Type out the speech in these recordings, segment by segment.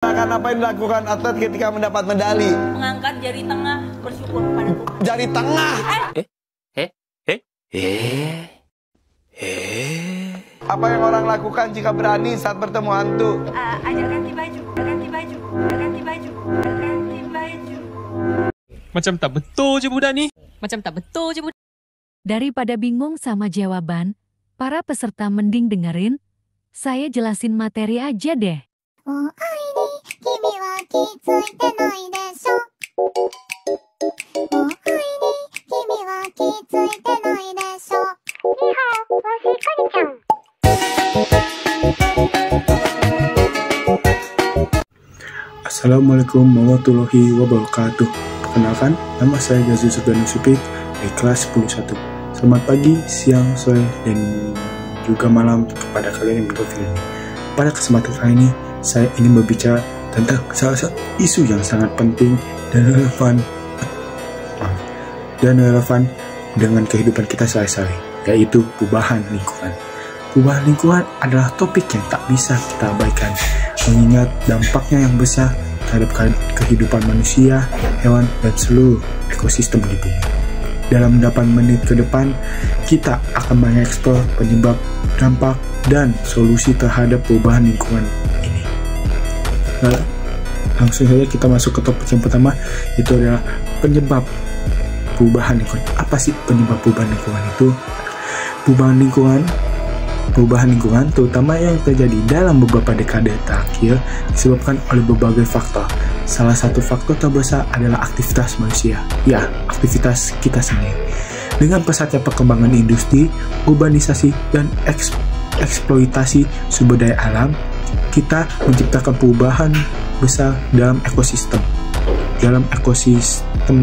Apa yang dilakukan atlet ketika mendapat medali? Mengangkat jari tengah, bersyukur kepada Tuhan. Jari tengah. Apa yang orang lakukan jika berani saat bertemu hantu? Ajak ganti baju, ganti baju, ganti baju, ganti baju. Macam tak betul je budak ni. Macam tak betul je budak. Daripada bingung sama jawaban, para peserta mending dengerin, saya jelasin materi aja deh. Assalamualaikum warahmatullahi wabarakatuh. Perkenalkan, nama saya Gazi Sugano Supik dari kelas 11. Selamat pagi, siang, sore, dan juga malam kepada kalian yang menonton film ini. Pada kesempatan kali ini, saya ingin berbicara tentang salah satu isu yang sangat penting dan relevan dengan kehidupan kita sehari-hari, yaitu perubahan lingkungan. Perubahan lingkungan adalah topik yang tak bisa kita abaikan, mengingat dampaknya yang besar terhadap kehidupan manusia, hewan, dan seluruh ekosistem di bumi. Dalam 8 menit ke depan, kita akan mengeksplor penyebab, dampak, dan solusi terhadap perubahan lingkungan ini. Nah, langsung saja kita masuk ke topik yang pertama, itu adalah penyebab perubahan lingkungan. Apa sih penyebab perubahan lingkungan itu? Perubahan lingkungan terutama yang terjadi dalam beberapa dekade terakhir disebabkan oleh berbagai faktor. Salah satu faktor terbesar adalah aktivitas manusia. Ya, aktivitas kita sendiri. Dengan pesatnya perkembangan industri, urbanisasi, dan eksploitasi sumber daya alam, kita menciptakan perubahan besar dalam ekosistem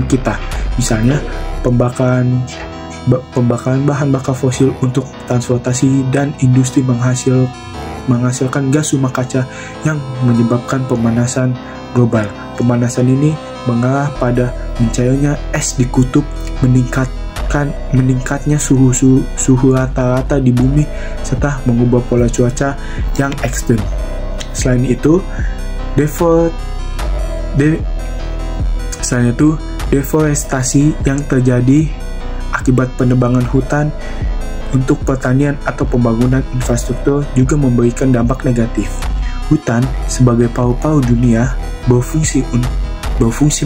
kita. Misalnya, pembakaran bahan bakar fosil untuk transportasi dan industri menghasilkan gas rumah kaca yang menyebabkan pemanasan global. Pemanasan ini mengarah pada mencairnya es di kutub, meningkatnya suhu rata-rata di bumi, serta mengubah pola cuaca yang ekstrem. Selain itu, deforestasi yang terjadi akibat penebangan hutan untuk pertanian atau pembangunan infrastruktur juga memberikan dampak negatif. Hutan sebagai paru-paru dunia berfungsi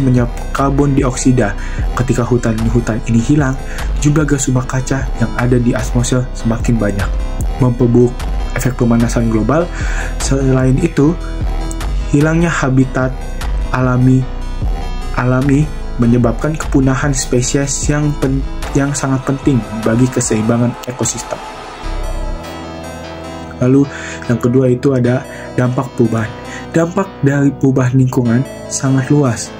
menyerap karbon dioksida. Ketika hutan ini hilang, jumlah gas rumah kaca yang ada di atmosfer semakin banyak, memperburuk efek pemanasan global. Selain itu, hilangnya habitat alami menyebabkan kepunahan spesies yang sangat penting bagi keseimbangan ekosistem. Lalu yang kedua itu ada dampak perubahan. Dampak dari perubahan lingkungan sangat luas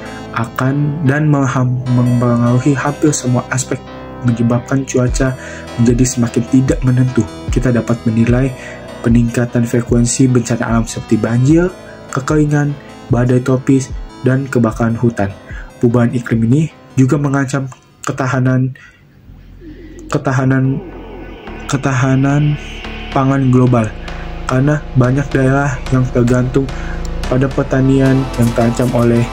dan mempengaruhi hampir semua aspek, menyebabkan cuaca menjadi semakin tidak menentu. Kita dapat menilai peningkatan frekuensi bencana alam seperti banjir, kekeringan, badai tropis, dan kebakaran hutan. Perubahan iklim ini juga mengancam ketahanan pangan global karena banyak daerah yang tergantung pada pertanian yang terancam oleh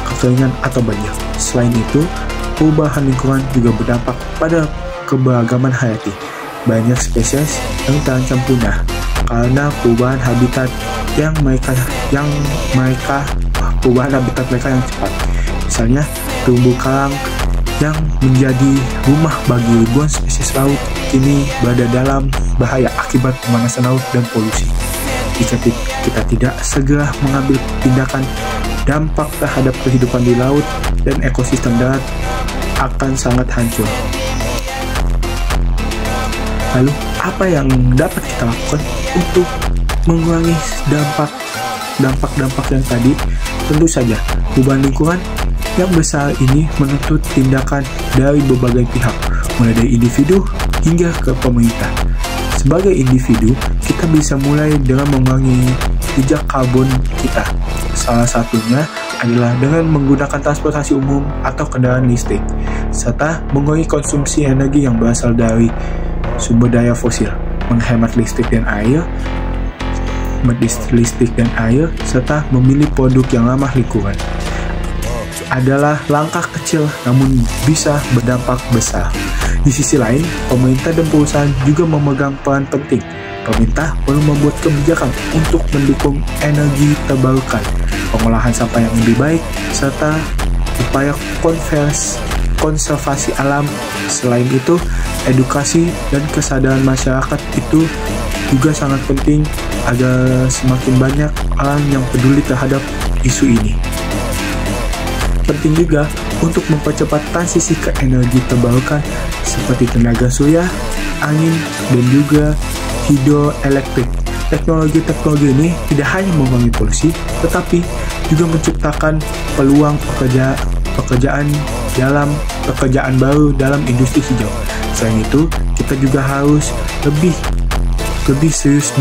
kekeringan atau banjir. Selain itu, perubahan lingkungan juga berdampak pada keberagaman hayati. Banyak spesies yang terancam punah karena perubahan habitat mereka yang cepat. Misalnya, terumbu karang yang menjadi rumah bagi ribuan spesies laut kini berada dalam bahaya akibat pemanasan laut dan polusi. Jika kita tidak segera mengambil tindakan, dampak terhadap kehidupan di laut dan ekosistem darat akan sangat hancur. Lalu, apa yang dapat kita lakukan untuk mengurangi dampak yang tadi? Tentu saja, perubahan lingkungan yang besar ini menuntut tindakan dari berbagai pihak, mulai dari individu hingga ke pemerintah. Sebagai individu, kita bisa mulai dengan mengurangi jejak karbon kita. Salah satunya adalah dengan menggunakan transportasi umum atau kendaraan listrik, serta mengurangi konsumsi energi yang berasal dari sumber daya fosil, menghemat listrik dan air, hemat listrik dan air, serta memilih produk yang ramah lingkungan adalah langkah kecil namun bisa berdampak besar. Di sisi lain, pemerintah dan perusahaan juga memegang peran penting. Pemerintah perlu membuat kebijakan untuk mendukung energi terbarukan, pengolahan sampah yang lebih baik, serta upaya konservasi alam. Selain itu, edukasi dan kesadaran masyarakat itu juga sangat penting agar semakin banyak orang yang peduli terhadap isu ini. Penting juga untuk mempercepat transisi ke energi terbarukan seperti tenaga surya, angin, dan juga hidroelektrik. Teknologi-teknologi ini tidak hanya mengurangi polusi, tetapi juga menciptakan peluang pekerjaan baru dalam industri hijau. Selain itu, kita juga harus lebih serius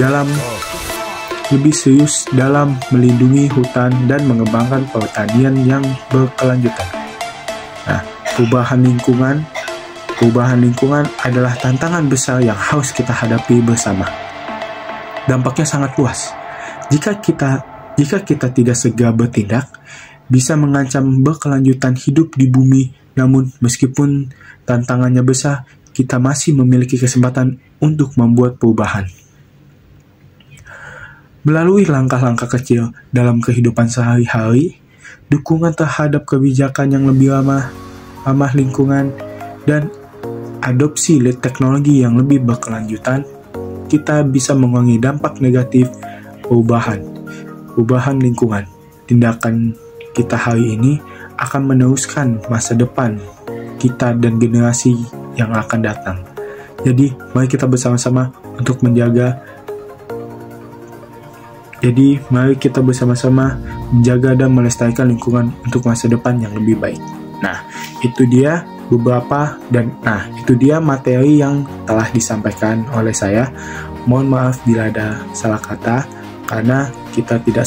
dalam melindungi hutan dan mengembangkan pertanian yang berkelanjutan. Nah, perubahan lingkungan adalah tantangan besar yang harus kita hadapi bersama. Dampaknya sangat luas. Jika kita tidak segera bertindak, bisa mengancam berkelanjutan hidup di bumi. Namun, meskipun tantangannya besar, kita masih memiliki kesempatan untuk membuat perubahan. Melalui langkah-langkah kecil dalam kehidupan sehari-hari, dukungan terhadap kebijakan yang lebih ramah lingkungan, dan adopsi teknologi yang lebih berkelanjutan, kita bisa mengurangi dampak negatif perubahan lingkungan. Tindakan kita hari ini akan meneruskan masa depan kita dan generasi yang akan datang. Jadi, mari kita bersama-sama menjaga dan melestarikan lingkungan untuk masa depan yang lebih baik. Nah, itu dia materi yang telah disampaikan oleh saya. Mohon maaf bila ada salah kata, karena kita tidak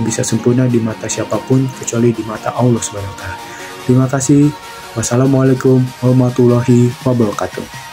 bisa sempurna di mata siapapun kecuali di mata Allah SWT. Terima kasih. Wassalamualaikum warahmatullahi wabarakatuh.